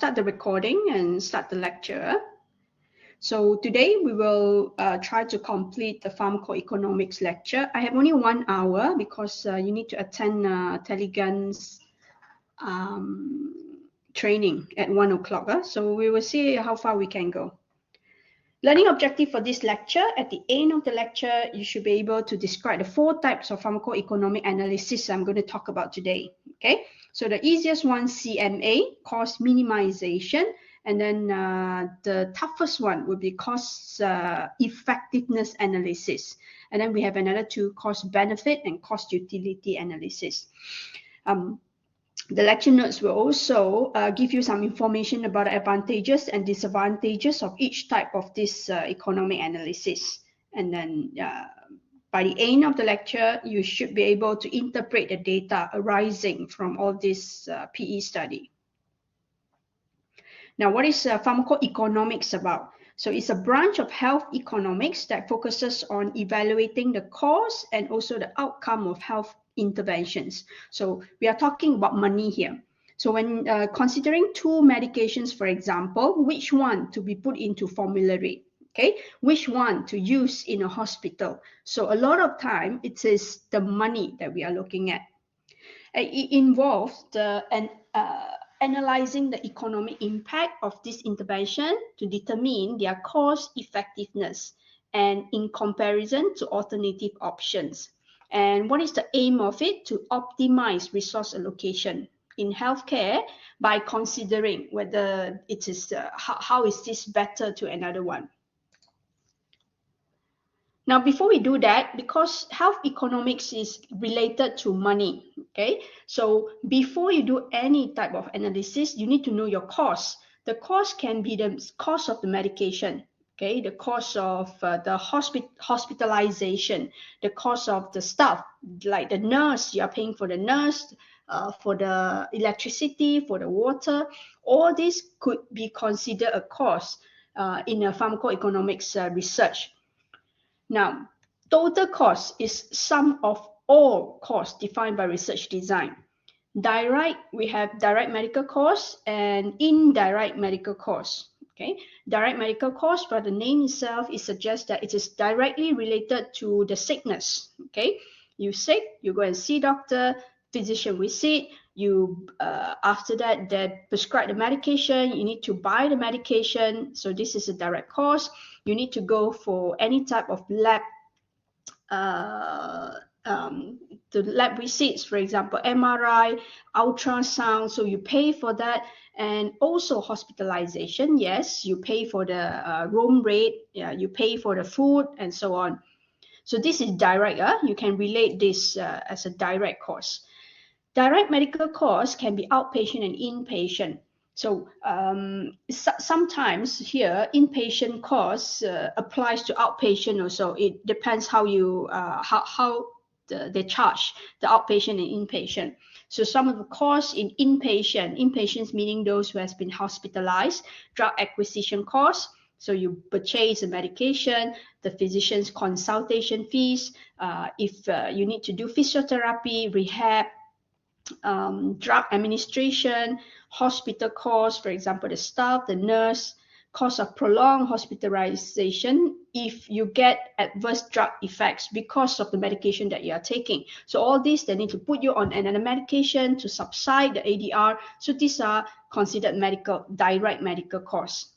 start the recording and start the lecture. So today we will try to complete the pharmacoeconomics lecture. I have only 1 hour because you need to attend Telegun's training at 1 o'clock. So we will see how far we can go. Learning objective for this lecture: at the end of the lecture, you should be able to describe the 4 types of pharmacoeconomic analysis I'm going to talk about today. Okay, so the easiest one, CMA, cost minimization, and then the toughest one would be cost effectiveness analysis. And then we have another 2, cost benefit and cost utility analysis. The lecture notes will also give you some information about the advantages and disadvantages of each type of this economic analysis. And then by the end of the lecture, you should be able to interpret the data arising from all this PE study. Now, what is pharmacoeconomics about? So it's a branch of health economics that focuses on evaluating the cause and also the outcome of health interventions. So we are talking about money here. So when considering 2 medications, for example, which one to be put into formulary, okay, which one to use in a hospital. So a lot of time it is the money that we are looking at. It involves analyzing the economic impact of this intervention to determine their cost effectiveness and in comparison to alternative options. And what is the aim of it? To optimize resource allocation in healthcare by considering whether it is how is this better to another one. Now, before we do that, because health economics is related to money, okay? So before you do any type of analysis, you need to know your cost. The cost can be the cost of the medication, okay? The cost of the hospitalization, the cost of the staff, like the nurse, you are paying for the nurse, for the electricity, for the water. All this could be considered a cost in a pharmacoeconomics research. Now, total cost is sum of all costs defined by research design. Direct, we have direct medical costs and indirect medical costs. Okay, direct medical costs, by the name itself, it suggests that it is directly related to the sickness. Okay, you sick, you go and see doctor, physician visit, you after that they prescribe the medication, you need to buy the medication, so this is a direct cost. You need to go for any type of lab the lab receipts, for example, MRI, ultrasound, so you pay for that. And also hospitalization, yes, you pay for the room rate, you pay for the food and so on. So this is direct, you can relate this as a direct cost. Direct medical costs can be outpatient and inpatient. So sometimes here inpatient costs applies to outpatient also. It depends how you they charge the outpatient and inpatient. So some of the costs in inpatients meaning those who has been hospitalized, drug acquisition costs. So you purchase a medication, the physician's consultation fees, if you need to do physiotherapy, rehab, drug administration, hospital costs, for example, the staff, the nurse, cost of prolonged hospitalization if you get adverse drug effects because of the medication that you are taking. So all this, they need to put you on another medication to subside the ADR. So these are considered direct medical costs.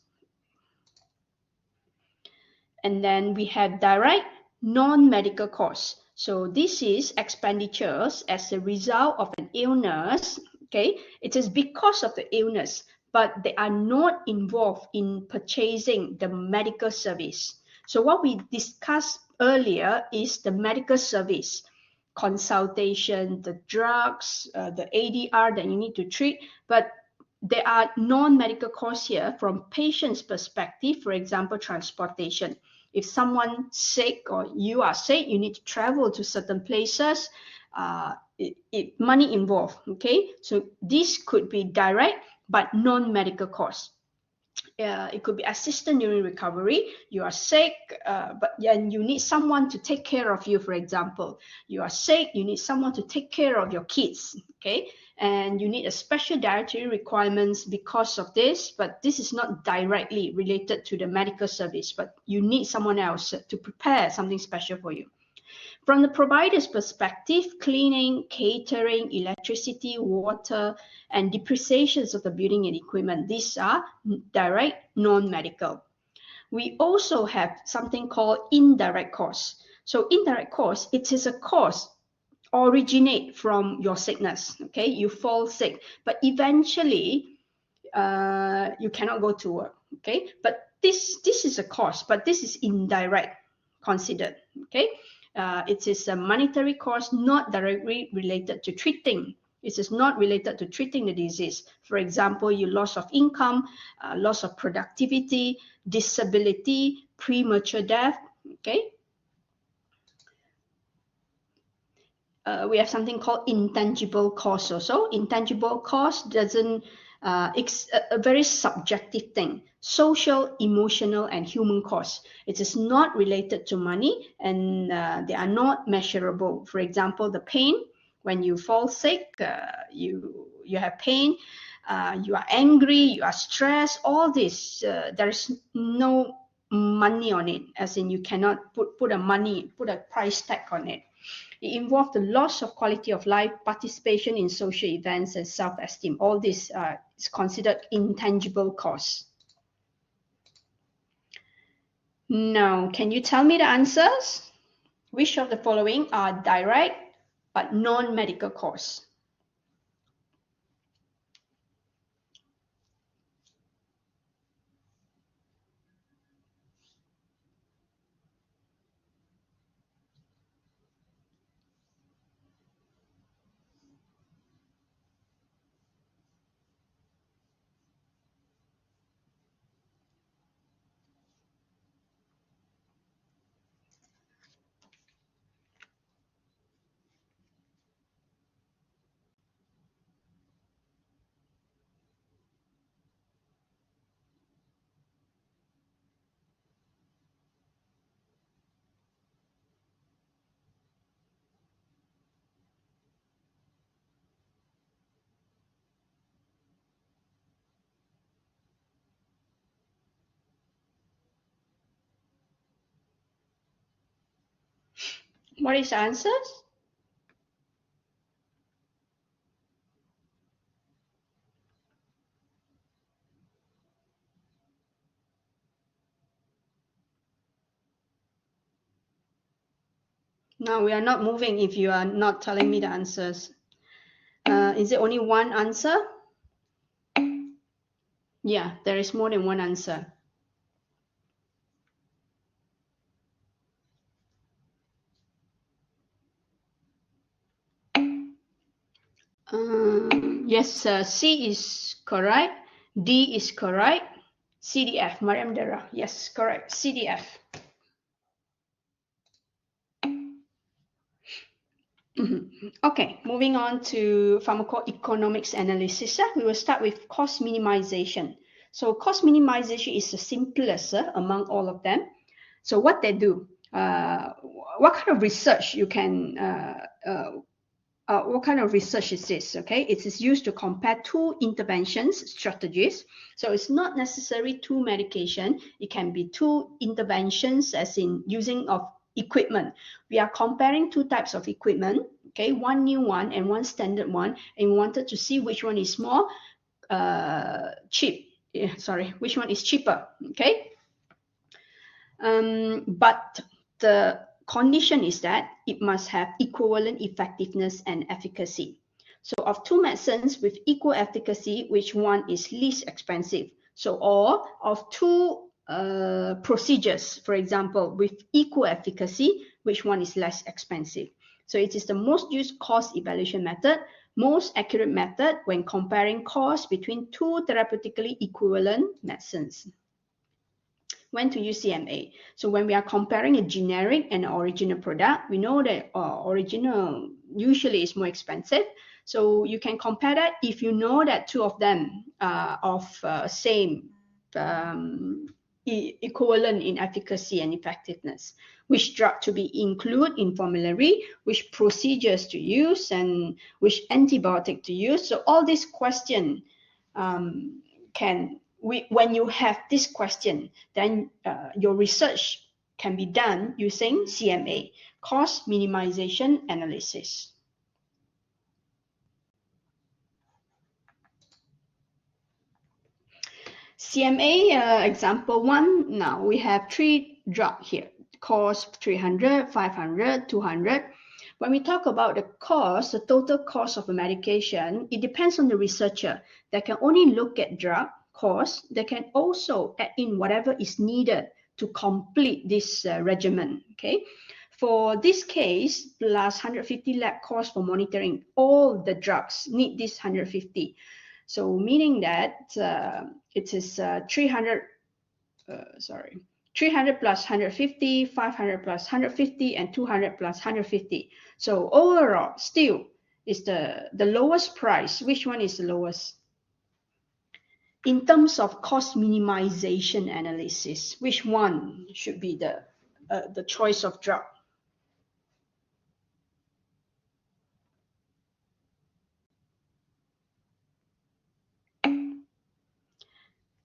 And then we have direct non-medical costs. So this is expenditures as a result of an illness, okay? It is because of the illness, but they are not involved in purchasing the medical service. So what we discussed earlier is the medical service, consultation, the drugs, the ADR that you need to treat, but there are non-medical costs here from patient's perspective, for example, transportation. If someone's sick or you are sick, you need to travel to certain places, money involved, okay? So this could be direct but non-medical costs. it could be assistant during recovery. You are sick, but then you need someone to take care of you. For example, you are sick, you need someone to take care of your kids, okay? And you need a special dietary requirements because of this, but this is not directly related to the medical service, but you need someone else to prepare something special for you. From the provider's perspective, cleaning, catering, electricity, water, and depreciations of the building and equipment, these are direct, non-medical. We also have something called indirect costs. So indirect costs, it is a cost originate from your sickness, okay? You fall sick, but eventually you cannot go to work, okay? But this is a cost, but this is indirect considered, okay? It is a monetary cost not directly related to treating. It is not related to treating the disease. For example, your loss of income, loss of productivity, disability, premature death, okay? We have something called intangible cost also. Intangible cost doesn't, it's a very subjective thing. Social, emotional, and human cost. It is not related to money, and they are not measurable. For example, the pain, when you fall sick, you have pain, you are angry, you are stressed, all this, there is no money on it, as in you cannot put a price tag on it. It involved the loss of quality of life, participation in social events, and self-esteem. All this is considered intangible costs. Now, can you tell me the answers? Which of the following are direct but non-medical costs? What is the answers? No, we are not moving if you are not telling me the answers. Is it only one answer? Yeah, there is more than one answer. Yes, C is correct. D is correct. CDF, Mariam Dara. Yes, correct. CDF. Okay, moving on to pharmacoeconomics analysis. We will start with cost minimization. So cost minimization is the simplest among all of them. So what they do, what kind of research you can, what kind of research is this? Okay, it is used to compare two interventions strategies. So it's not necessarily two medication. It can be two interventions, as in using of equipment. We are comparing two types of equipment, okay, one new one and one standard one, and we wanted to see which one is more which one is cheaper, okay. But the condition is that it must have equivalent effectiveness and efficacy. So of two medicines with equal efficacy, which one is least expensive? So, or of two procedures, for example, with equal efficacy, which one is less expensive? So it is the most used cost evaluation method, most accurate method when comparing costs between two therapeutically equivalent medicines. When to use CMA? So when we are comparing a generic and an original product, we know that original usually is more expensive. So you can compare that if you know that two of them are of same equivalent in efficacy and effectiveness, which drug to be included in formulary, which procedures to use, and which antibiotic to use. So all these questions when you have this question, then your research can be done using CMA, cost minimization analysis. CMA example 1, now we have 3 drugs here, cost 300, 500, 200. When we talk about the cost, the total cost of a medication, it depends on the researcher. They can only look at drug cost. They can also add in whatever is needed to complete this regimen. Okay, for this case, plus 150 lab cost for monitoring, all the drugs need this 150. So meaning that it is 300 plus 150, 500 plus 150, and 200 plus 150. So overall, still is the lowest price. Which one is the lowest? In terms of cost minimization analysis, which one should be the choice of drug?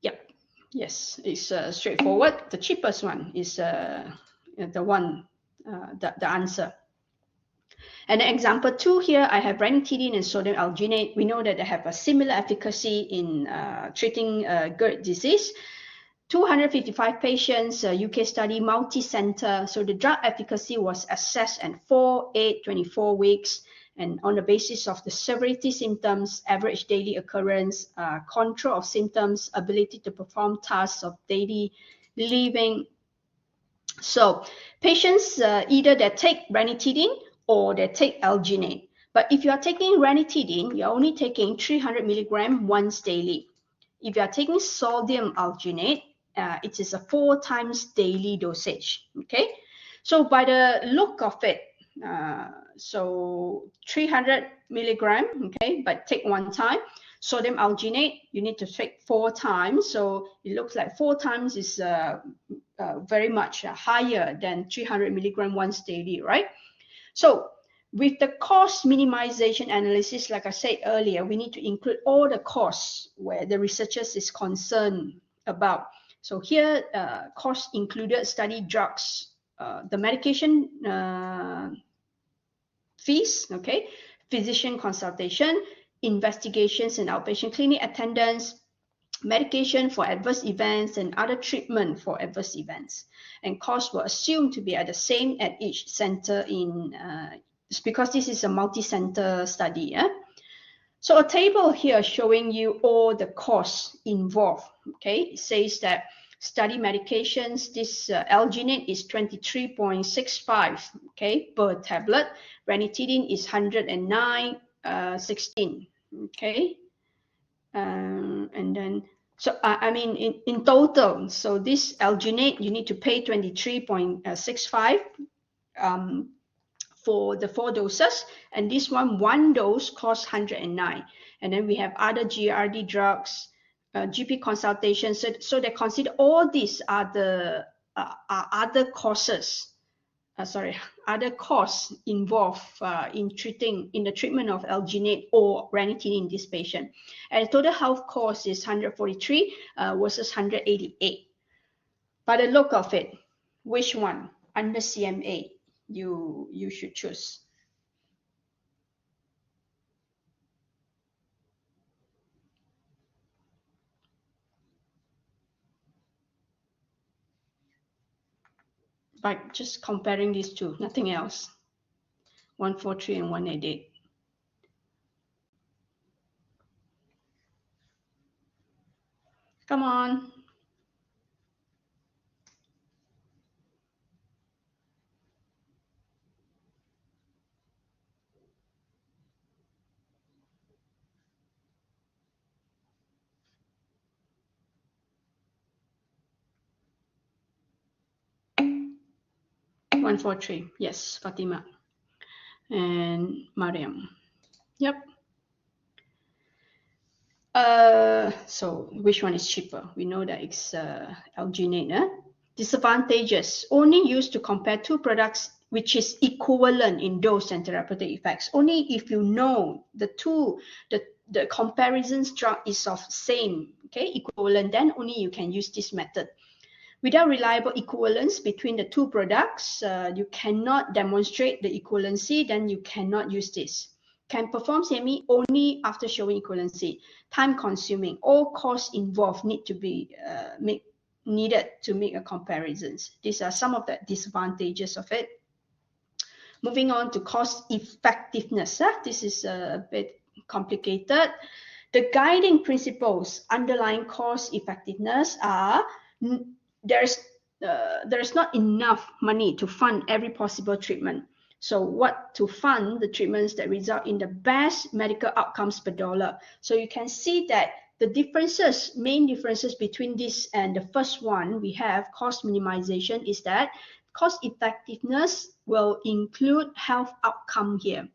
Yep. Yes, it's straightforward. The cheapest one is the answer. And example 2 here, I have ranitidine and sodium alginate. We know that they have a similar efficacy in treating GERD disease. 255 patients, UK study, multi-center. So the drug efficacy was assessed at 4, 8, 24 weeks. And on the basis of the severity symptoms, average daily occurrence, control of symptoms, ability to perform tasks of daily living. So patients either they take ranitidine or they take alginate. But if you are taking ranitidine, you're only taking 300 milligram once daily. If you are taking sodium alginate, it is a 4 times daily dosage. Okay, so by the look of it, so 300 milligram, okay, but take 1 time. Sodium alginate, you need to take 4 times. So it looks like 4 times is very much higher than 300 milligram once daily, right? So with the cost minimization analysis, like I said earlier, we need to include all the costs where the researchers is concerned about. So here, cost included study drugs, the medication fees, okay, physician consultation, investigations and outpatient clinic attendance, medication for adverse events, and other treatment for adverse events. And costs were assumed to be at the same at each center because this is a multi-center study. Yeah? So a table here showing you all the costs involved. Okay, it says that study medications, this alginate is 23.65, okay, per tablet. Ranitidine is 109.16, okay. And then, so I mean, in total, so this alginate, you need to pay 23.65 for the 4 doses, and this one dose costs 109. And then we have other GRD drugs, GP consultations. So they consider all these are the other costs. Other costs involved in the treatment of alginate or ranitidine in this patient. And the total health cost is 143 versus 188. By the look of it, which one under CMA you should choose? By just comparing these two, nothing else. 143 and 188. Come on. One, 4, 3. Yes, Fatima and Mariam. Yep. So which one is cheaper? We know that it's alginate. Disadvantages, only used to compare two products which is equivalent in dose and therapeutic effects. Only if you know the comparison drug is of same, okay, equivalent, then only you can use this method. Without reliable equivalence between the two products, you cannot demonstrate the equivalency, then you cannot use this. Can perform CME only after showing equivalency. Time consuming. All costs involved need to be needed to make a comparisons. These are some of the disadvantages of it. Moving on to cost effectiveness. This is a bit complicated. The guiding principles underlying cost effectiveness are there's not enough money to fund every possible treatment. So what to fund the treatments that result in the best medical outcomes per dollar. So you can see that the differences, main differences between this and the first one we have, cost minimization, is that cost effectiveness will include health outcome here.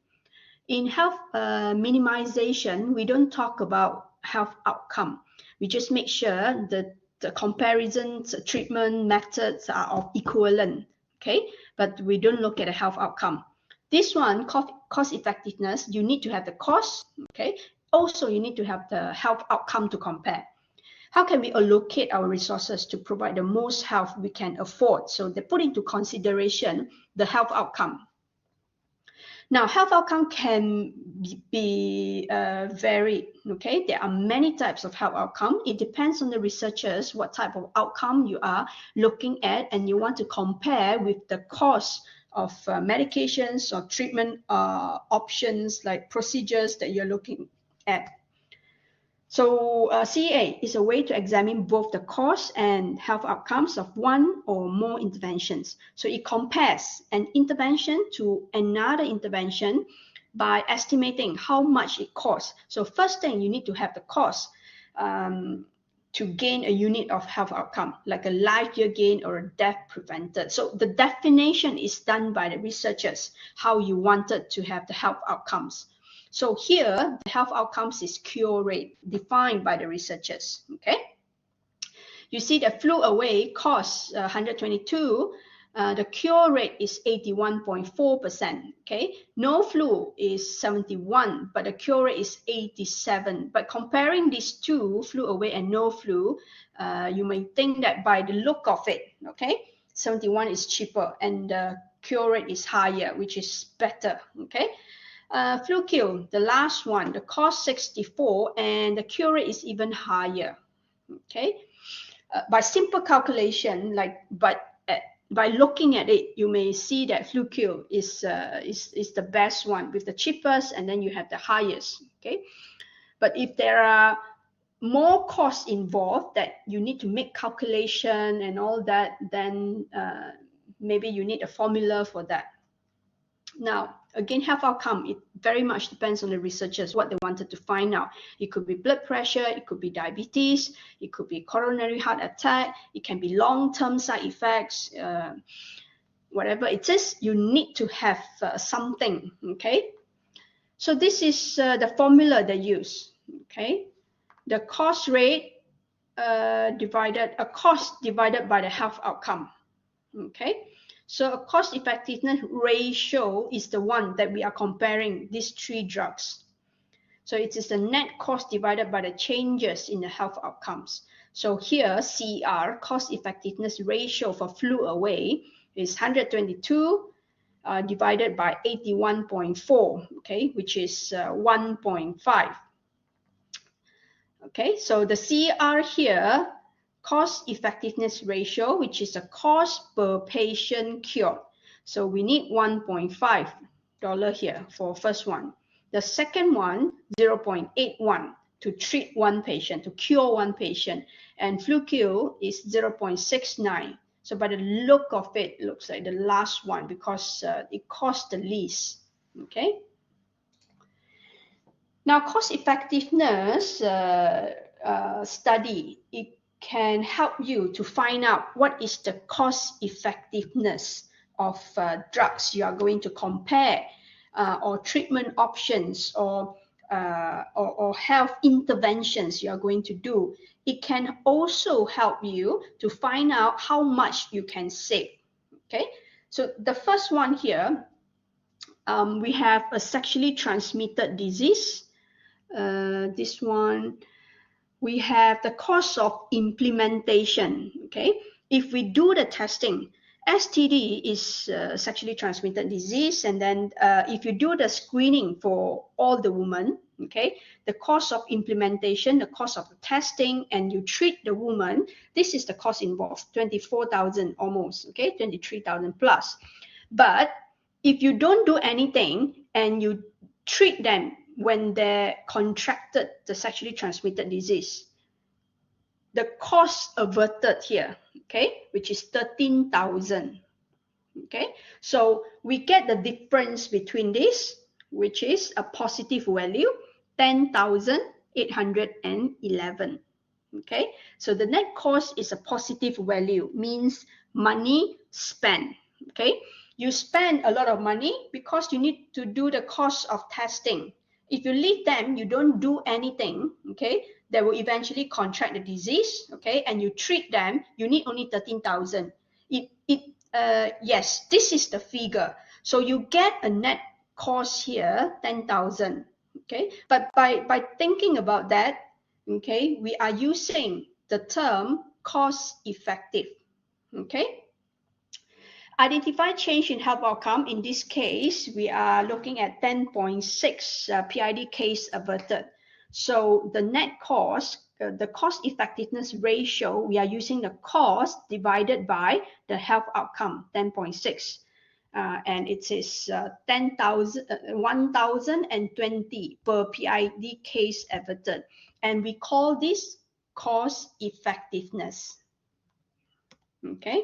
In health minimization, we don't talk about health outcome. We just make sure that the comparisons, treatment methods are of equivalent, okay? But we don't look at the health outcome. This one, cost effectiveness, you need to have the cost, okay? Also, you need to have the health outcome to compare. How can we allocate our resources to provide the most health we can afford? So they put into consideration the health outcome. Now, health outcome can be varied, okay? There are many types of health outcome. It depends on the researchers what type of outcome you are looking at, and you want to compare with the cost of medications or treatment options like procedures that you're looking at. So CEA is a way to examine both the cost and health outcomes of one or more interventions. So it compares an intervention to another intervention by estimating how much it costs. So first thing, you need to have the cost to gain a unit of health outcome, like a life year gain or a death prevented. So the definition is done by the researchers, how you wanted to have the health outcomes. So here, the health outcomes is cure rate defined by the researchers, okay? You see the flu away costs 122, the cure rate is 81.4%, okay? No flu is 71, but the cure rate is 87. But comparing these two, flu away and no flu, you may think that by the look of it, okay? 71 is cheaper and the cure rate is higher, which is better, okay? Flu kill, the last one, the cost 64 and the cure rate is even higher, okay? By simple calculation, by looking at it, you may see that flu kill is the best one with the cheapest, and then you have the highest, okay? But if there are more costs involved that you need to make calculation and all that, then maybe you need a formula for that. Now, again, health outcome, it very much depends on the researchers, what they wanted to find out. It could be blood pressure, it could be diabetes, it could be coronary heart attack, it can be long-term side effects, whatever it is, you need to have something, okay? So this is the formula they use, okay? The cost rate cost divided by the health outcome, okay? So a cost effectiveness ratio is the one that we are comparing these three drugs. So it is the net cost divided by the changes in the health outcomes. So here, CER, cost effectiveness ratio for flu away, is 122 divided by 81.4, okay, which is 1.5. Okay, so the CER here, cost effectiveness ratio, which is a cost per patient cured. So we need $1.5 here for first one. The second one, 0.81 to treat one patient, to cure one patient. And flu kill is 0.69. So by the look of it, it looks like the last one because it costs the least, okay? Now, cost effectiveness study, it can help you to find out what is the cost effectiveness of drugs you are going to compare or treatment options or or health interventions you are going to do, it can also help you to find out how much you can save. Okay, so the first one here, we have a sexually transmitted disease. This one, we have the cost of implementation. Okay, if we do the testing, STD is sexually transmitted disease, and then if you do the screening for all the women, okay, the cost of implementation, the cost of the testing, and you treat the woman, this is the cost involved, 24,000 almost, okay, 23,000 plus. But if you don't do anything and you treat them when they contracted the sexually transmitted disease, the cost averted here, okay, which is 13,000. Okay, so we get the difference between this, which is a positive value, 10,811. Okay, so the net cost is a positive value, means money spent. Okay, you spend a lot of money because you need to do the cost of testing. If you leave them, you don't do anything, okay, they will eventually contract the disease, okay, and you treat them, you need only 13,000. Yes, this is the figure. So you get a net cost here, 10,000, okay, but by thinking about that, okay, we are using the term cost effective. Okay, identify change in health outcome. In this case, we are looking at 10.6 PID case averted. So the net cost, the cost effectiveness ratio, we are using the cost divided by the health outcome, 10.6. And it is 1,020 per PID case averted. And we call this cost effectiveness. Okay.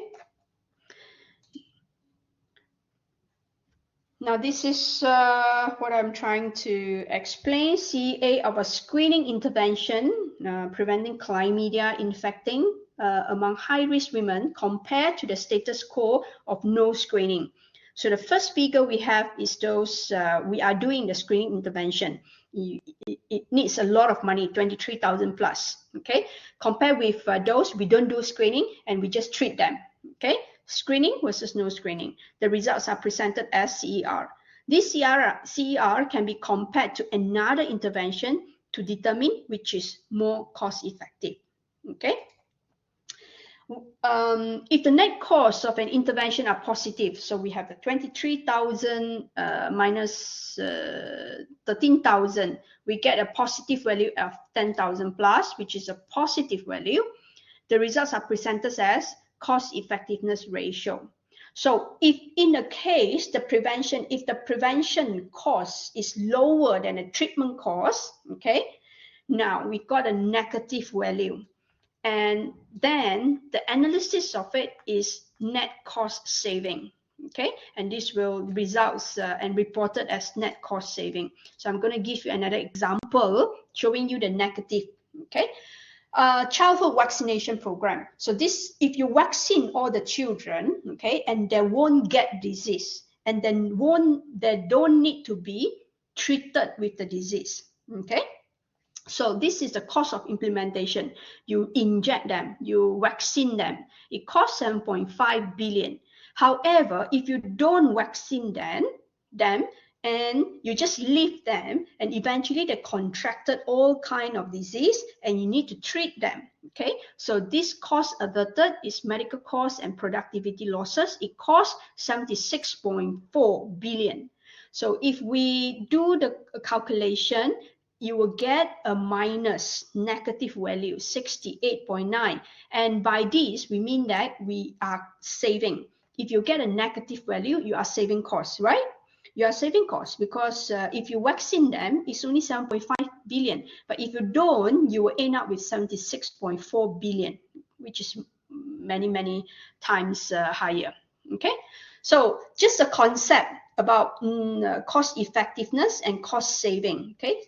Now this is what I'm trying to explain. CA of a screening intervention preventing chlamydia infecting among high-risk women compared to the status quo of no screening. So the first figure we have is those we are doing the screening intervention. It needs a lot of money, 23,000 plus. Okay, compared with those we don't do screening and we just treat them. Okay, screening versus no screening. The results are presented as CER. This CER can be compared to another intervention to determine which is more cost effective. Okay. If the net costs of an intervention are positive, so we have the 23,000 minus 13,000, we get a positive value of 10,000 plus, which is a positive value. The results are presented as cost effectiveness ratio. So if in a case, if the prevention cost is lower than the treatment cost, okay, now we got a negative value. And then the analysis of it is net cost saving, okay? And this will result and reported as net cost saving. So I'm going to give you another example showing you the negative, okay? Childhood vaccination program. So this, if you vaccine all the children, okay, and they won't get disease, and then they don't need to be treated with the disease, okay? So this is the cost of implementation. You inject them, you vaccine them. It costs 7.5 billion. However, if you don't vaccine them and you just leave them, and eventually they contracted all kind of disease and you need to treat them, okay? So this cost averted is medical costs and productivity losses. It costs 76.4 billion. So if we do the calculation, you will get a minus negative value, 68.9. And by this, we mean that we are saving. If you get a negative value, you are saving costs, right? You are saving costs because if you vaccine them, it's only 7.5 billion. But if you don't, you will end up with 76.4 billion, which is many, many times higher. Okay, so just a concept about cost effectiveness and cost saving. Okay.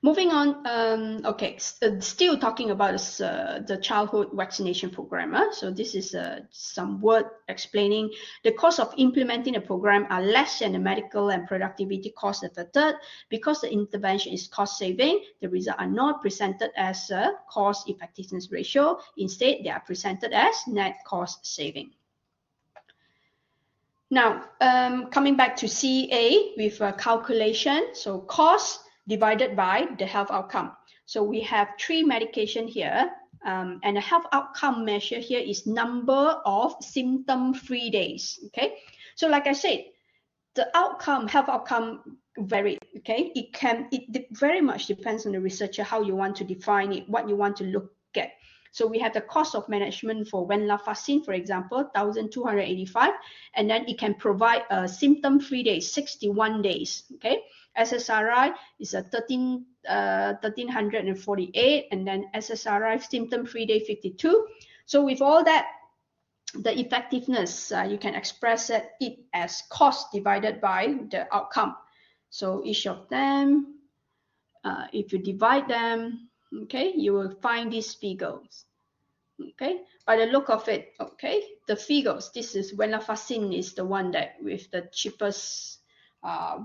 Moving on, okay, still talking about the childhood vaccination program. So this is some word explaining the cost of implementing a program are less than the medical and productivity costs of the third. Because the intervention is cost saving, the results are not presented as a cost effectiveness ratio. Instead, they are presented as net cost saving. Now, coming back to CEA with a calculation, so cost divided by the health outcome. So we have 3 medication here, and the health outcome measure here is number of symptom-free days, okay? So like I said, the outcome, health outcome varied, okay? It very much depends on the researcher, how you want to define it, what you want to look at. So we have the cost of management for venlafaxine, for example, 1,285, and then it can provide a symptom-free days, 61 days, okay? SSRI is a 1,348, and then SSRI symptom-free day 52. So with all that, the effectiveness, you can express it as cost divided by the outcome. So each of them, if you divide them, okay, you will find these figures. Okay, by the look of it, okay, the figures, this is venlafaxine is the one that with the cheapest,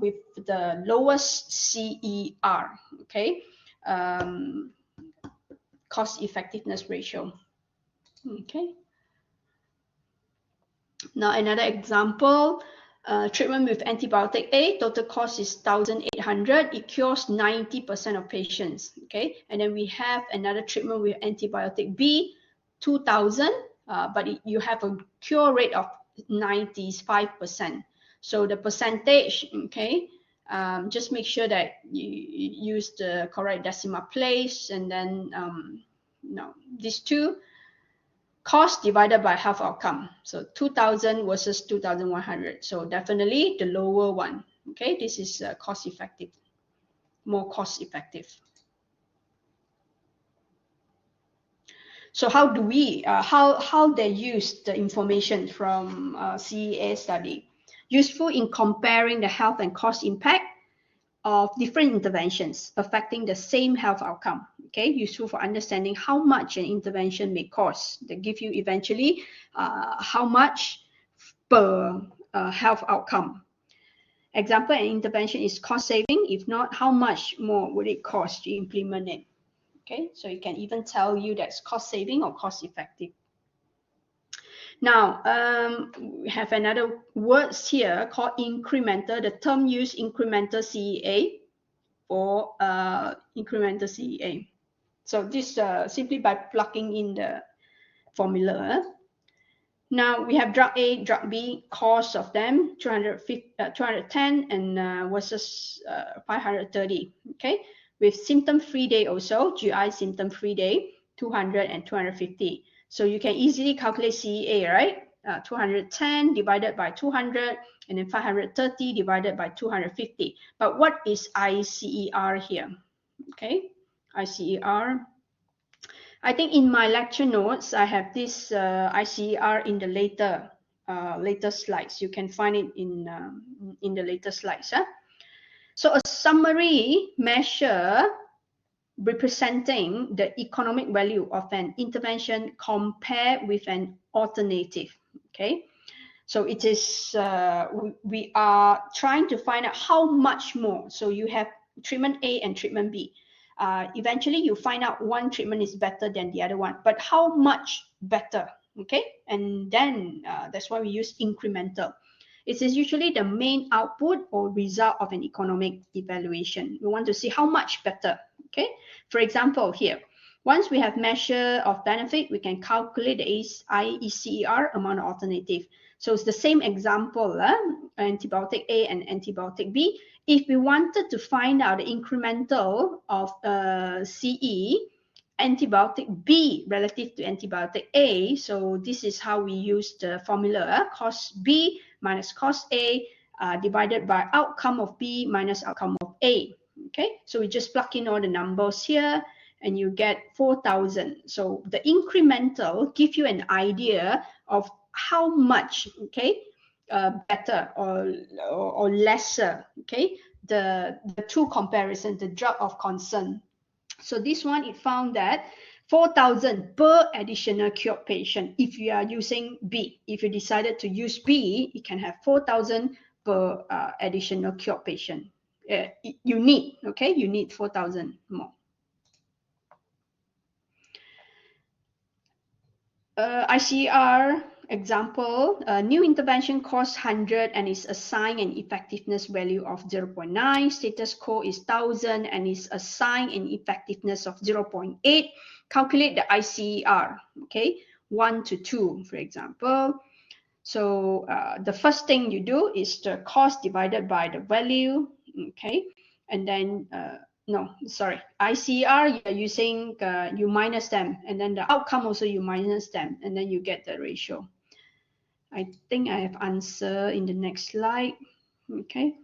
with the lowest CER, okay, cost effectiveness ratio. Okay. Now another example, treatment with antibiotic A, total cost is 1,800. It cures 90% of patients. Okay, and then we have another treatment with antibiotic B, 2,000, but you have a cure rate of 95%. So the percentage, okay, just make sure that you use the correct decimal place, and then no, these two. Cost divided by health outcome. So 2,000 versus 2,100. So definitely the lower one. Okay, this is cost effective, more cost effective. So how do we, how they use the information from CEA study? Useful in comparing the health and cost impact of different interventions affecting the same health outcome. Okay, useful for understanding how much an intervention may cost. They give you eventually how much per health outcome. Example, an intervention is cost saving. If not, how much more would it cost to implement it? Okay, so it can even tell you that's cost saving or cost effective. Now, we have another words here called incremental. The term used incremental CEA or incremental CEA. So this simply by plugging in the formula. Now we have drug A, drug B, cost of them 210 and versus 530. Okay, with symptom-free day also, GI symptom-free day 200 and 250. So you can easily calculate CEA, right? 210 divided by 200, and then 530 divided by 250. But what is ICER here? Okay, ICER. I think in my lecture notes, I have this ICER in the later slides. You can find it in the later slides. Huh? So a summary measure representing the economic value of an intervention compared with an alternative. Okay, so it is we are trying to find out how much more. So you have treatment A and treatment B. Eventually you find out one treatment is better than the other one, but how much better? Okay, and then that's why we use incremental. It is usually the main output or result of an economic evaluation. We want to see how much better. Okay, for example here, once we have measure of benefit, we can calculate the ICER amount of alternative. So it's the same example, antibiotic A and antibiotic B. If we wanted to find out the incremental of CE, antibiotic B relative to antibiotic A, so this is how we use the formula, cost B minus cost A divided by outcome of B minus outcome of A. Okay, so we just plug in all the numbers here and you get 4,000. So the incremental give you an idea of how much, okay, better or lesser, okay, the two comparisons, the drug of concern. So this one, it found that 4,000 per additional cured patient. If you are using B, if you decided to use B, you can have 4,000 per additional cured patient. You need, okay, you need 4,000 more. ICR example, new intervention costs 100 and is assigned an effectiveness value of 0.9. Status quo is 1,000 and is assigned an effectiveness of 0.8. Calculate the ICR, okay, 1 to 2, for example. So the first thing you do is the cost divided by the value, okay, and then no, sorry, ICR, you're using, you minus them, and then the outcome also you minus them, and then you get the ratio. I think I have answer in the next slide, okay.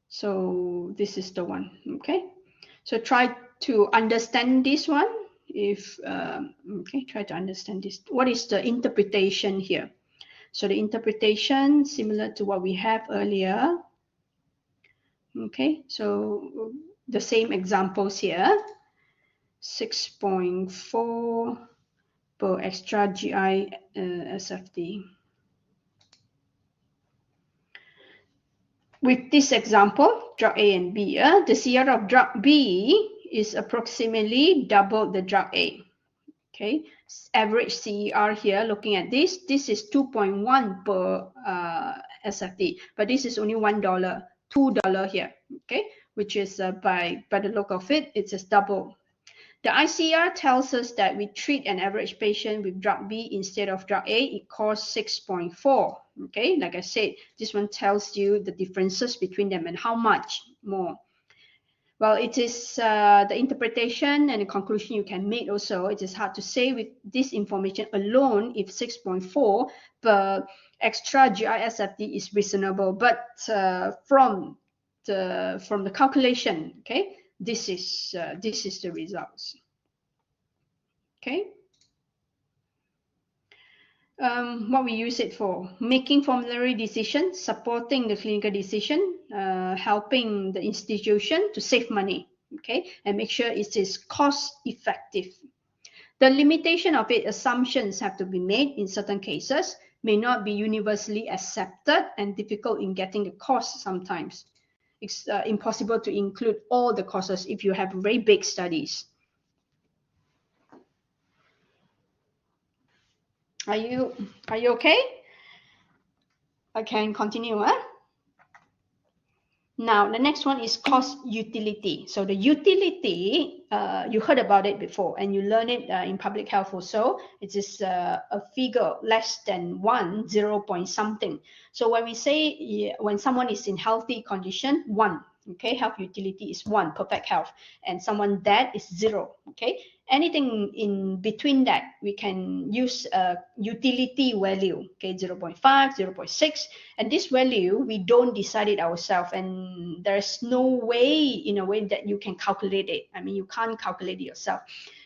So this is the one, okay. So try to understand this one. If okay, try to understand this. What is the interpretation here? So the interpretation similar to what we have earlier. Okay, so the same examples here. 6.4 per extra GI SFD. With this example, drug A and B, the CR of drug B is approximately double the drug A. Okay, average CER here, looking at this is 2.1 per SFD, but this is only $1, $2 here, okay, which is by the look of it, it's just double. The ICR tells us that we treat an average patient with drug B instead of drug A, it costs 6.4, okay, like I said, this one tells you the differences between them and how much more. Well, it is the interpretation and the conclusion you can make also. It is hard to say with this information alone if 6.4 per extra GISFD is reasonable, but from the calculation, okay, this is the results. Okay. What we use it for: making formulary decisions, supporting the clinical decision, helping the institution to save money, okay, and make sure it is cost effective. The limitation of it, assumptions have to be made in certain cases, may not be universally accepted, and difficult in getting the cost sometimes. It's impossible to include all the costs if you have very big studies. Are you okay? I can continue, huh? Now, the next one is cost utility. So the utility, you heard about it before, and you learn it in public health also. It is a figure less than 1, 0 point something. So when we say, when someone is in healthy condition, 1, okay, health utility is 1, perfect health, and someone dead is 0, okay. Anything in between that, we can use a utility value, okay, 0.5, 0.6, and this value, we don't decide it ourselves, and there's no way, in a way, that you can calculate it. I mean, you can't calculate it yourself.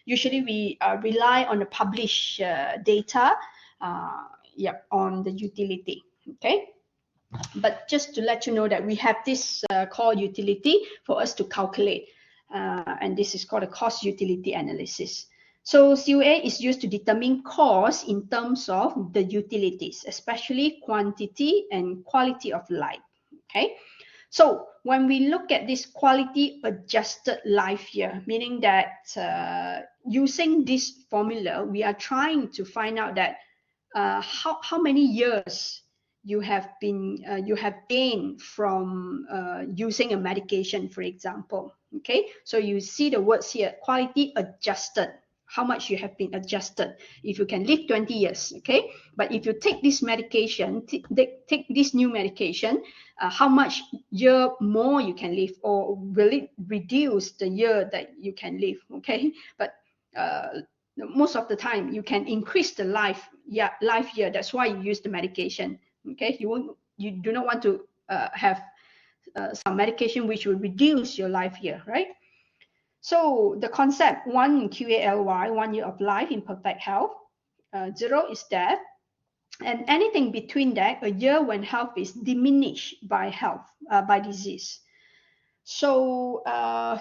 Usually, we rely on the published data, on the utility, okay? But just to let you know that we have this called utility for us to calculate. And this is called a cost utility analysis. So CUA is used to determine cost in terms of the utilities, especially quantity and quality of life, okay? So when we look at this quality adjusted life year, meaning that using this formula, we are trying to find out that how many years you have gained from using a medication, for example. Okay, so you see the words here, quality adjusted, how much you have been adjusted. If you can live 20 years, okay, but if you take this medication, take this new medication, how much year more you can live, or will it reduce the year that you can live, okay? But most of the time you can increase the life year. That's why you use the medication. Okay, you do not want to have some medication which will reduce your life year, right? So the concept, 1 QALY, 1 year of life in perfect health, 0 is death, And anything between that, a year when health is diminished by disease. So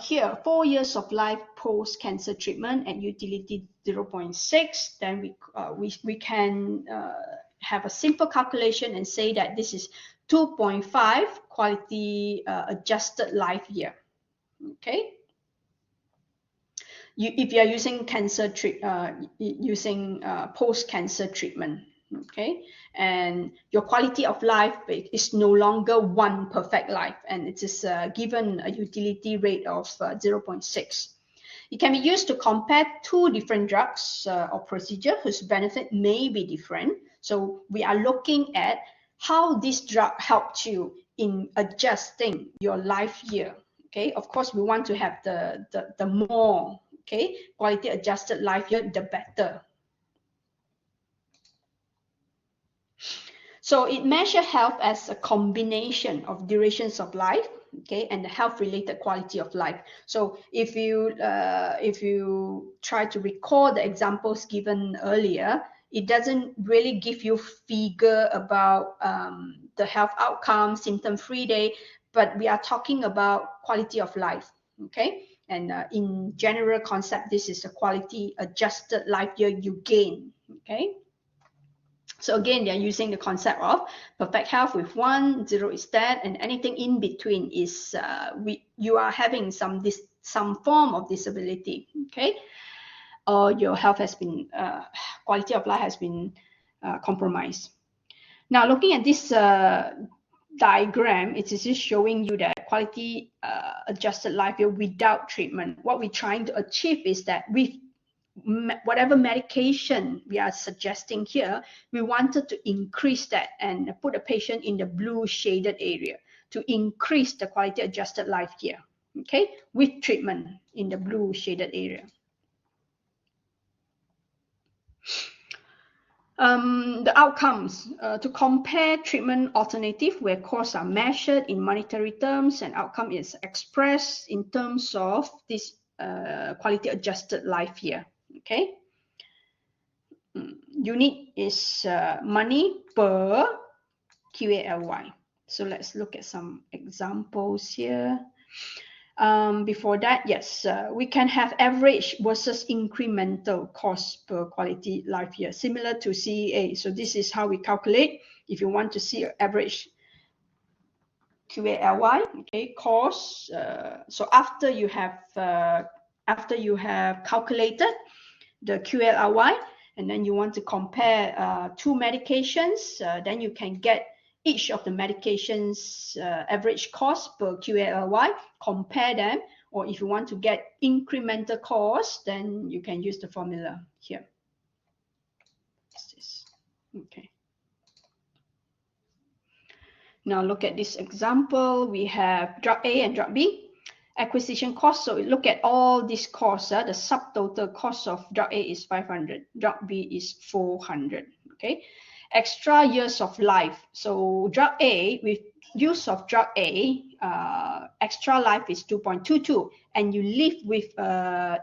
here, 4 years of life post-cancer treatment at utility 0.6, then we can have a simple calculation and say that this is 2.5 quality adjusted life year. Okay. If you are using post-cancer treatment, okay, and your quality of life is no longer one perfect life, and it is given a utility rate of 0.6. It can be used to compare two different drugs or procedure whose benefit may be different. So we are looking at how this drug helped you in adjusting your life year. Okay, of course, we want to have the more, okay, quality adjusted life year, the better. So it measures health as a combination of durations of life, okay, and the health-related quality of life. So if you try to recall the examples given earlier, it doesn't really give you figure about the health outcome, symptom-free day, but we are talking about quality of life, okay? And in general concept, this is a quality adjusted life year you gain, okay? So again, they're using the concept of perfect health with 1, 0 is dead, and anything in between is you are having some form of disability, okay, or your health has been quality of life has been compromised. Now, looking at this diagram, it is just showing you that quality adjusted life year without treatment. What we're trying to achieve is that with whatever medication we are suggesting here, we wanted to increase that and put a patient in the blue shaded area to increase the quality adjusted life year, okay, with treatment in the blue shaded area. The outcomes, to compare treatment alternative where costs are measured in monetary terms and outcome is expressed in terms of this quality adjusted life year, okay. Unit is money per QALY. So let's look at some examples here. Before that, yes, we can have average versus incremental cost per quality life year, similar to CEA. So this is how we calculate. If you want to see average QALY, okay, cost. So after you have calculated the QLRY, and then you want to compare two medications, then you can get each of the medications average cost per QLRY, compare them, or if you want to get incremental cost, then you can use the formula here. Okay. Now look at this example. We have drug A and drug B. Acquisition cost, so we look at all these costs. The subtotal cost of drug A is 500, drug B is 400, okay. Extra years of life, so drug A, with use of drug A, extra life is 2.22, and you live with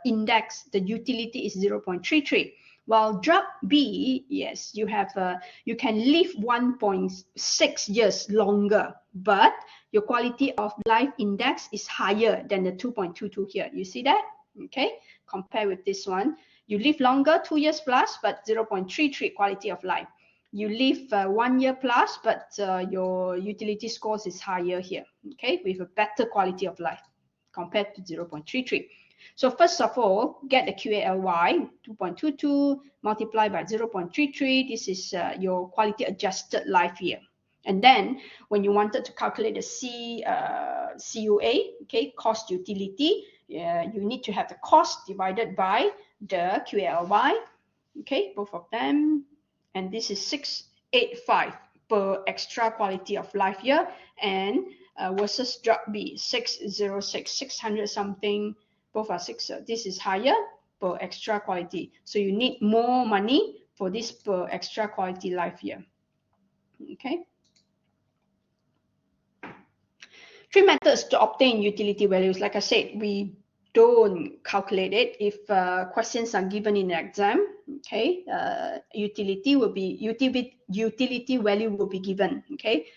index, the utility is 0.33. While drug B, yes, you can live 1.6 years longer, but your quality of life index is higher than the 2.22 here. You see that? Okay. Compare with this one. You live longer, 2 years plus, but 0.33 quality of life. You live 1 year plus, but your utility scores is higher here. Okay, with a better quality of life compared to 0.33. So first of all, get the QALY, 2.22 multiplied by 0.33. This is your quality adjusted life year. And then when you wanted to calculate the CUA, okay, cost utility, you need to have the cost divided by the QALY, okay, both of them. And this is 685 per extra quality of life year, and versus drug B, 606, 600 something, both are 6. This is higher per extra quality. So you need more money for this per extra quality life year, okay. Three methods to obtain utility values. Like I said, we don't calculate it if questions are given in the exam. Okay, utility value will be given. Okay,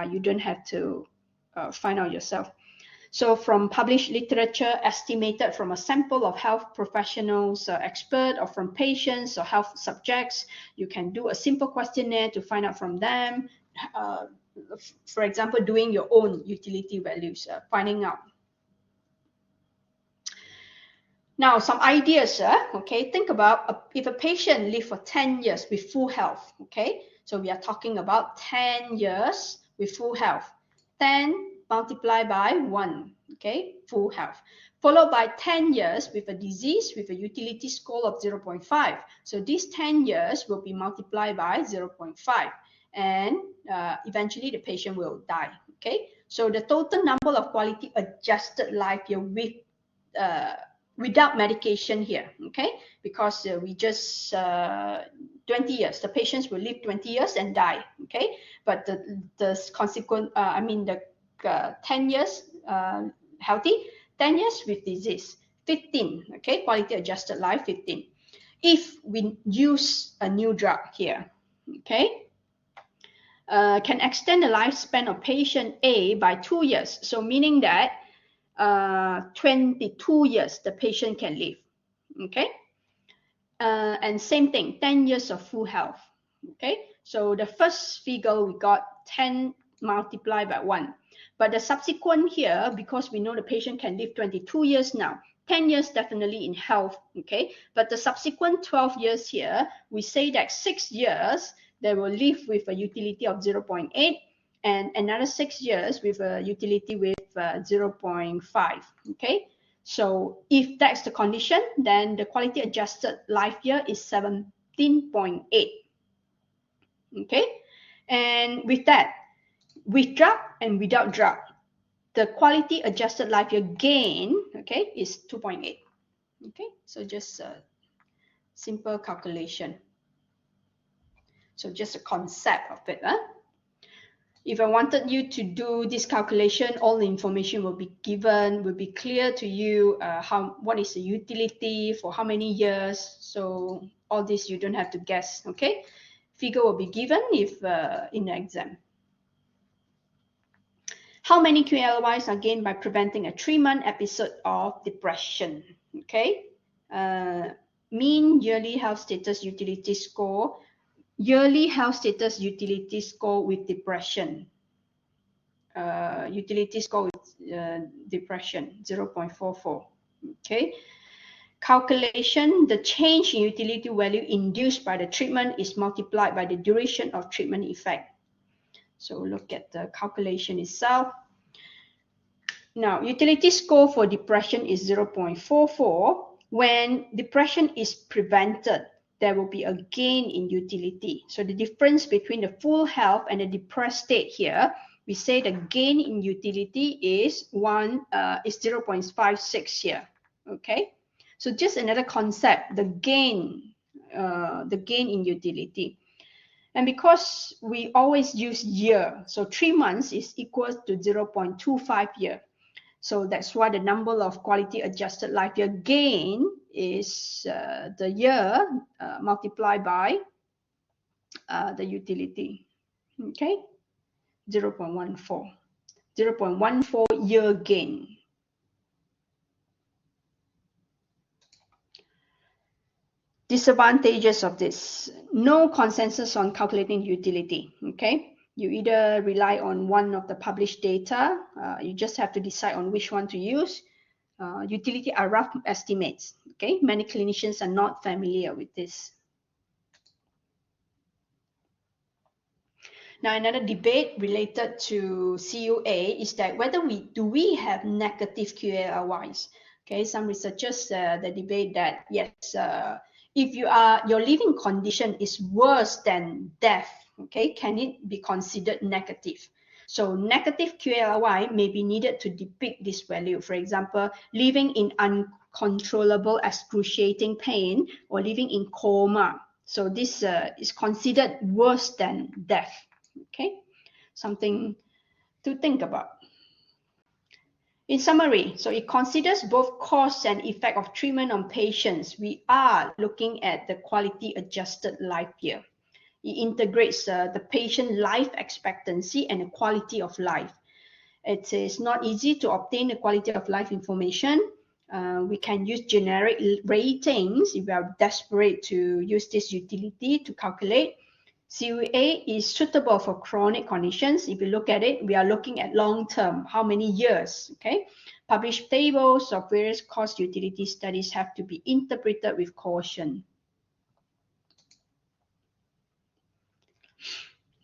you don't have to find out yourself. So from published literature estimated from a sample of health professionals, expert, or from patients or health subjects, you can do a simple questionnaire to find out from them. For example, doing your own utility values, finding out. Now, some ideas, okay, think about if a patient live for 10 years with full health, okay, so we are talking about 10 years with full health, 10 multiplied by 1, okay, full health, followed by 10 years with a disease with a utility score of 0.5. So these 10 years will be multiplied by 0.5, and eventually the patient will die, okay. So the total number of quality adjusted life year with without medication here, okay, because we just 20 years, the patients will live 20 years and die, okay, but the consequent I mean the 10 years healthy, 10 years with disease, 15, okay, quality adjusted life 15. If we use a new drug here, okay, can extend the lifespan of patient A by 2 years, so meaning that 22 years the patient can live, okay. And same thing, 10 years of full health, okay. So the first figure we got 10 multiplied by 1, but the subsequent here, because we know the patient can live 22 years now, 10 years definitely in health, okay, but the subsequent 12 years here, we say that 6 years they will live with a utility of 0.8, and another 6 years with a utility with 0.5, okay. So if that's the condition, then the quality adjusted life year is 17.8, okay. And with that, with drug and without drug, the quality adjusted life year gain, okay, is 2.8, okay. So just a simple calculation. So just a concept of it, huh? If I wanted you to do this calculation, all the information will be given, will be clear to you, what is the utility for how many years. So all this you don't have to guess, okay? Figure will be given if in the exam. How many QLYs are gained by preventing a 3-month episode of depression, okay? Mean yearly health status utility score, yearly health status utility score with depression. Utility score with depression 0.44, okay. Calculation, the change in utility value induced by the treatment is multiplied by the duration of treatment effect. So look at the calculation itself. Now, utility score for depression is 0.44. When depression is prevented, there will be a gain in utility. So the difference between the full health and the depressed state here, we say the gain in utility is 0.56 here, okay. So just another concept, the gain in utility. And because we always use year, so 3 months is equal to 0.25 year. So that's why the number of quality adjusted life year gain is the year multiplied by the utility, okay, 0.14, 0.14 year gain. Disadvantages of this, no consensus on calculating utility, okay. You either rely on one of the published data, you just have to decide on which one to use. Utility are rough estimates, okay. Many clinicians are not familiar with this. Now, another debate related to CUA is that whether we have negative QALYs. Okay, some researchers they debate that yes, if your living condition is worse than death, okay, can it be considered negative? So negative QALY may be needed to depict this value. For example, living in uncontrollable excruciating pain or living in coma. So this is considered worse than death. Okay, something to think about. In summary, so it considers both cost and effect of treatment on patients. We are looking at the quality adjusted life year. It integrates the patient life expectancy and the quality of life. It is not easy to obtain the quality of life information. We can use generic ratings if we are desperate to use this utility to calculate. CUA is suitable for chronic conditions. If you look at it, we are looking at long term, how many years, okay? Published tables of various cost utility studies have to be interpreted with caution.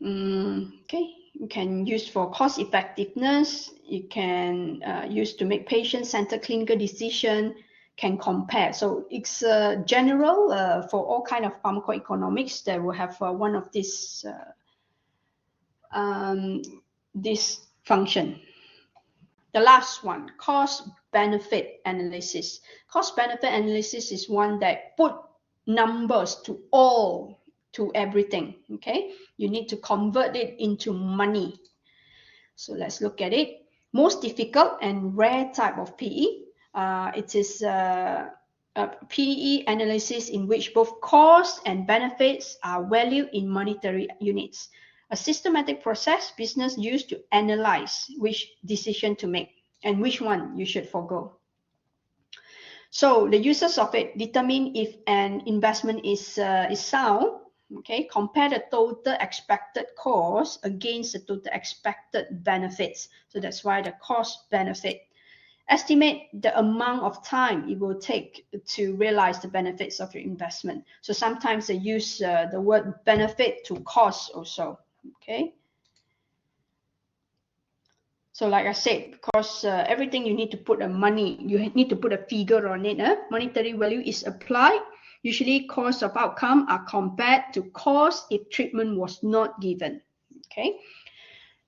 Okay, you can use for cost effectiveness. You can use to make patient-centered clinical decision, can compare. So it's general for all kind of pharmacoeconomics that will have one of this function. The last one, cost-benefit analysis. Cost-benefit analysis is one that put numbers to everything, okay? You need to convert it into money. So let's look at it. Most difficult and rare type of PE. It is a PE analysis in which both costs and benefits are valued in monetary units. A systematic process business used to analyze which decision to make and which one you should forego. So the uses of it determine if an investment is sound. Okay, compare the total expected cost against the total expected benefits. So that's why the cost benefit. Estimate the amount of time it will take to realize the benefits of your investment. So sometimes they use the word benefit to cost also. Okay. So like I said, because everything you need to put you need to put a figure on it. Monetary value is applied. Usually cost of outcome are compared to cost if treatment was not given. Okay.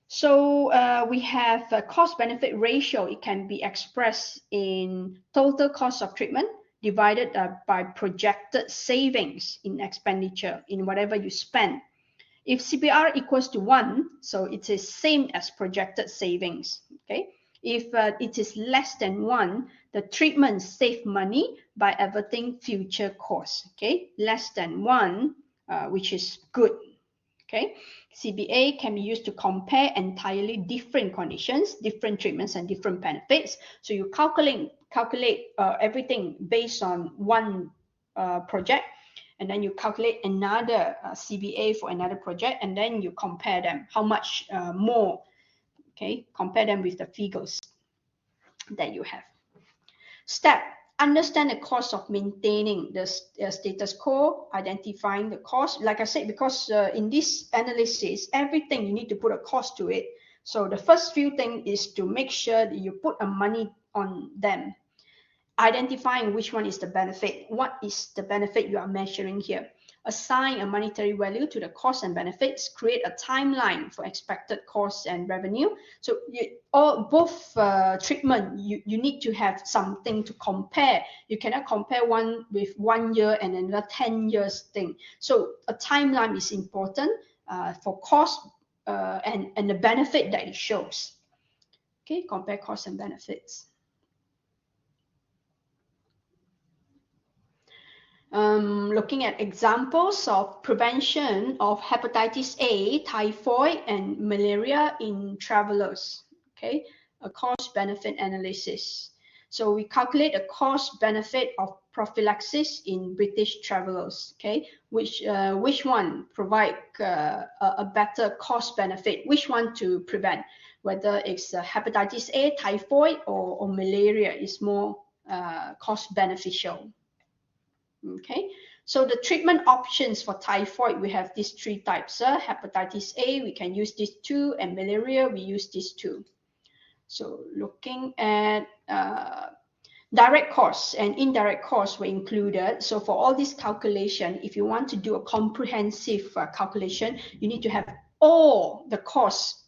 So we have a cost-benefit ratio. It can be expressed in total cost of treatment divided by projected savings in expenditure in whatever you spend. If CBR equals to 1, so it is same as projected savings. Okay. If it is less than 1, the treatment save money by averting future costs. Okay. Less than 1, which is good. Okay. CBA can be used to compare entirely different conditions, different treatments, and different benefits. So you calculate everything based on one project, and then you calculate another CBA for another project, and then you compare them, how much more, okay? Compare them with the figures that you have. Step, understand the cost of maintaining the status quo, identifying the cost. Like I said, because in this analysis, everything you need to put a cost to it. So the first few things is to make sure that you put a money on them. Identifying which one is the benefit. What is the benefit you are measuring here? Assign a monetary value to the costs and benefits. Create a timeline for expected costs and revenue. So both treatment, you need to have something to compare. You cannot compare one with 1 year and another 10 years thing. So a timeline is important for cost and the benefit that it shows. Okay, compare costs and benefits. Looking at examples of prevention of hepatitis A, typhoid, and malaria in travelers. Okay, a cost-benefit analysis. So we calculate a cost-benefit of prophylaxis in British travelers. Okay, which one provide a better cost-benefit? Which one to prevent? Whether it's hepatitis A, typhoid, or malaria is more cost-beneficial. Okay, so the treatment options for typhoid, we have these 3 types. Hepatitis A, we can use these 2, and malaria, we use these 2. So looking at direct costs and indirect costs were included. So for all this calculation, if you want to do a comprehensive calculation, you need to have all the costs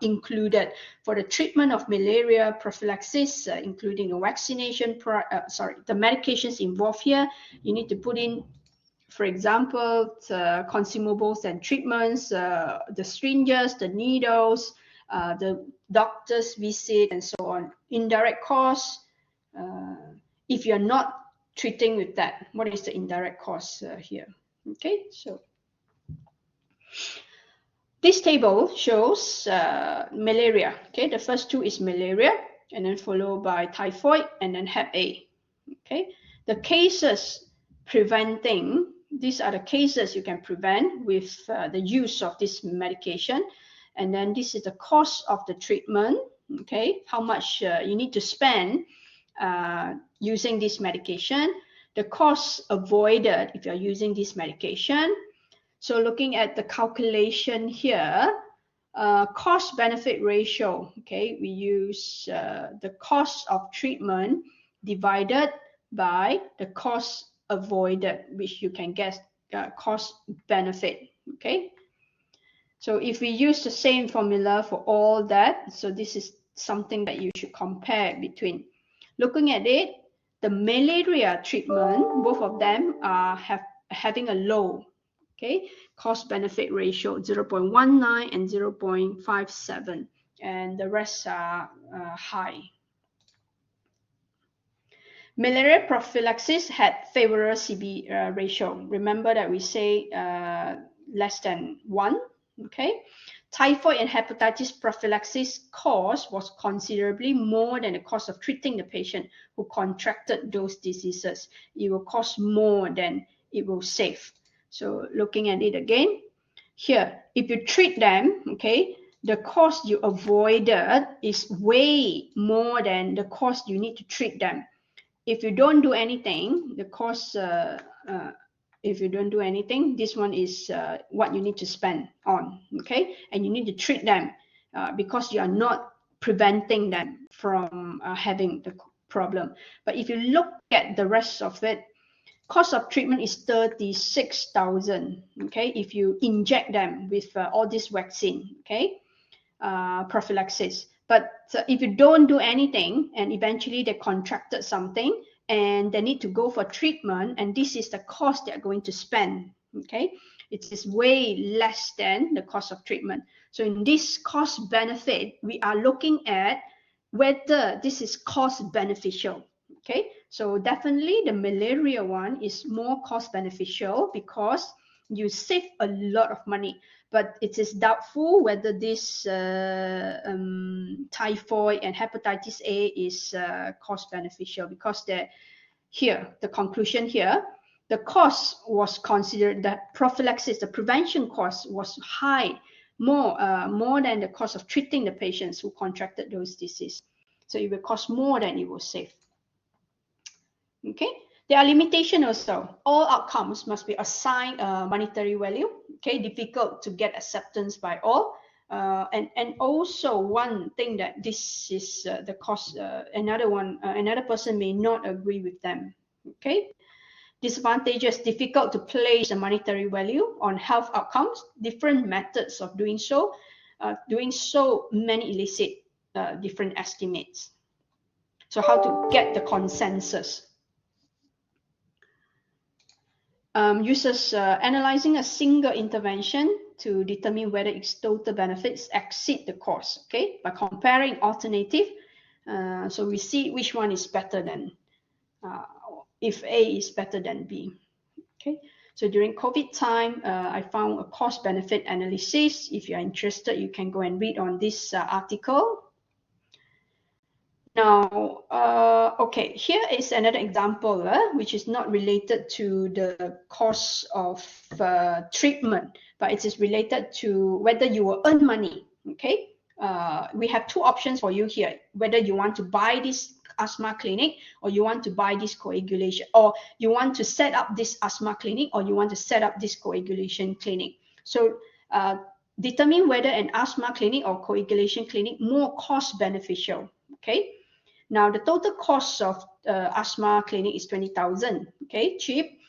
included for the treatment of malaria, prophylaxis, including the vaccination, the medications involved here. You need to put in, for example, the consumables and treatments, the syringes, the needles, the doctor's visit, and so on. Indirect costs, if you're not treating with that, what is the indirect cost here? Okay, so this table shows malaria. Okay, the first two is malaria, and then followed by typhoid, and then Hep A. Okay, the cases preventing, these are the cases you can prevent with the use of this medication, and then this is the cost of the treatment. Okay, how much you need to spend using this medication, the cost avoided if you're using this medication. So looking at the calculation here, cost-benefit ratio, okay, we use the cost of treatment divided by the cost avoided, which you can guess cost-benefit, okay. So if we use the same formula for all that, so this is something that you should compare between. Looking at it, the malaria treatment, both of them are having a low, okay, cost-benefit ratio 0.19 and 0.57, and the rest are high. Malaria prophylaxis had favorable CB ratio. Remember that we say less than 1, okay? Typhoid and hepatitis prophylaxis cost was considerably more than the cost of treating the patient who contracted those diseases. It will cost more than it will save. So looking at it again, here, if you treat them, okay, the cost you avoided is way more than the cost you need to treat them. If you don't do anything, the cost, if you don't do anything, this one is what you need to spend on, okay? And you need to treat them because you are not preventing them from having the problem. But if you look at the rest of it, cost of treatment is 36,000, okay? If you inject them with all this vaccine, okay? Prophylaxis. But if you don't do anything and eventually they contracted something and they need to go for treatment, and this is the cost they're going to spend, okay? It is way less than the cost of treatment. So in this cost benefit, we are looking at whether this is cost beneficial, okay? So definitely the malaria one is more cost beneficial because you save a lot of money. But it is doubtful whether this typhoid and hepatitis A is cost beneficial, because the conclusion here, the cost was considered, the prophylaxis, the prevention cost was high, more than the cost of treating the patients who contracted those diseases. So it will cost more than it will save. Okay. There are limitations also. All outcomes must be assigned a monetary value. Okay, difficult to get acceptance by all. And also one thing that this is the cost. Another person may not agree with them. Okay. Disadvantages: difficult to place a monetary value on health outcomes. Different methods of doing so. Many elicit different estimates. So how to get the consensus? Uses analyzing a single intervention to determine whether its total benefits exceed the cost, okay, by comparing alternative. So we see which one is better than, if A is better than B, okay. So during COVID time, I found a cost benefit analysis. If you are interested, you can go and read on this article. Now, okay, here is another example, which is not related to the cost of treatment, but it is related to whether you will earn money, okay? We have two options for you here, whether you want to buy this asthma clinic, or you want to buy this coagulation, or you want to set up this asthma clinic, or you want to set up this coagulation clinic. So determine whether an asthma clinic or coagulation clinic more cost beneficial, okay? Now, the total cost of asthma clinic is 20,000, okay, cheap.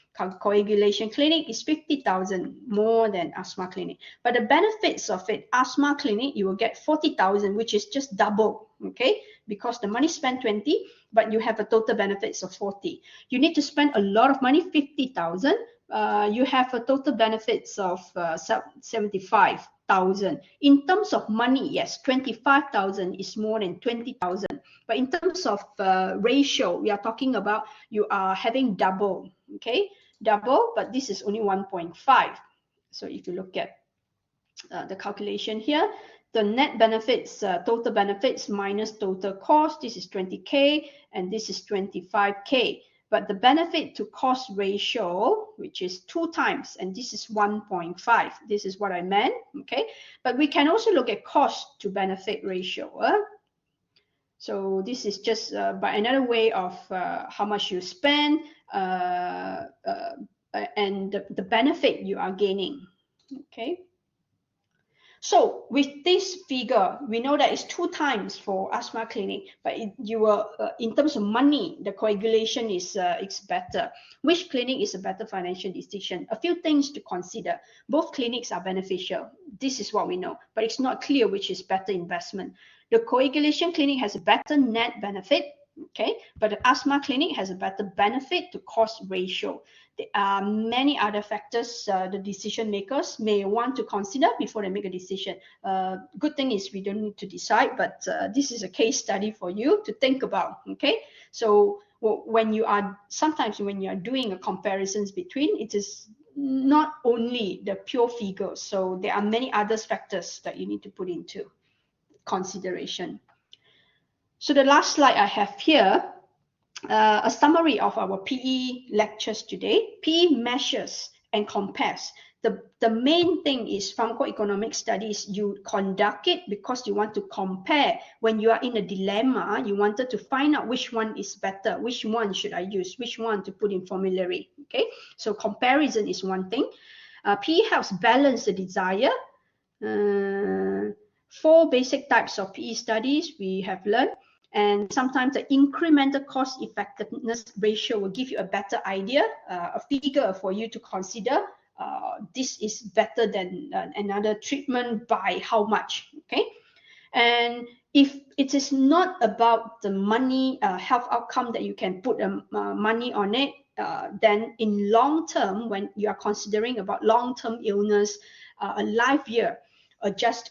Coagulation clinic is 50,000, more than asthma clinic. But the benefits of it, asthma clinic, you will get 40,000, which is just double, okay, because the money spent 20, but you have a total benefits of 40. You need to spend a lot of money, 50,000, you have a total benefits of 75,000. In terms of money, yes, 25,000 is more than 20,000. But in terms of ratio, we are talking about you are having double, okay? Double, but this is only 1.5. So if you look at the calculation here, the net benefits, total benefits minus total cost, this is 20K and this is 25K. But the benefit to cost ratio, which is 2 times, and this is 1.5. This is what I meant, okay? But we can also look at cost to benefit ratio. So this is just by another way of how much you spend and the benefit you are gaining, okay? So with this figure, we know that it's 2 times for asthma clinic, but in terms of money, the coagulation is better. Which clinic is a better financial decision? A few things to consider. Both clinics are beneficial. This is what we know, but it's not clear which is better investment. The coagulation clinic has a better net benefit, okay, but the asthma clinic has a better benefit to cost ratio. There are many other factors the decision makers may want to consider before they make a decision. Good thing is we don't need to decide, but this is a case study for you to think about, okay? So sometimes when you are doing a comparisons between, it is not only the pure figures. So there are many other factors that you need to put into consideration. So the last slide I have here, a summary of our PE lectures today. PE measures and compares. The main thing is pharmacoeconomic studies. You conduct it because you want to compare. When you are in a dilemma, you wanted to find out which one is better, which one should I use, which one to put in formulary, okay? So comparison is one thing. PE helps balance the desire. 4 basic types of PE studies we have learned. And sometimes the incremental cost effectiveness ratio will give you a better idea, a figure for you to consider. This is better than another treatment by how much, okay? And if it is not about the money health outcome that you can put money on it, then in long term, when you are considering about long-term illness, a life year,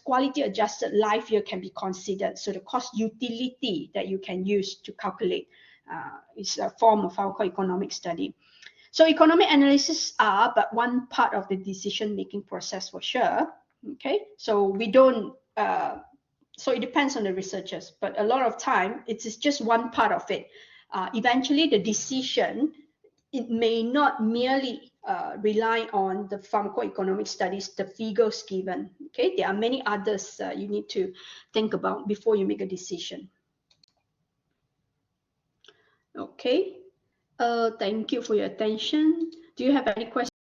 quality adjusted life year can be considered. So the cost utility that you can use to calculate is a form of pharmacoeconomic study. So economic analysis are but one part of the decision-making process for sure. Okay, so we don't. So it depends on the researchers, but a lot of time it is just one part of it. Eventually, the decision, it may not merely rely on the pharmacoeconomic studies, the figures given. Okay, there are many others you need to think about before you make a decision. Okay, thank you for your attention. Do you have any questions?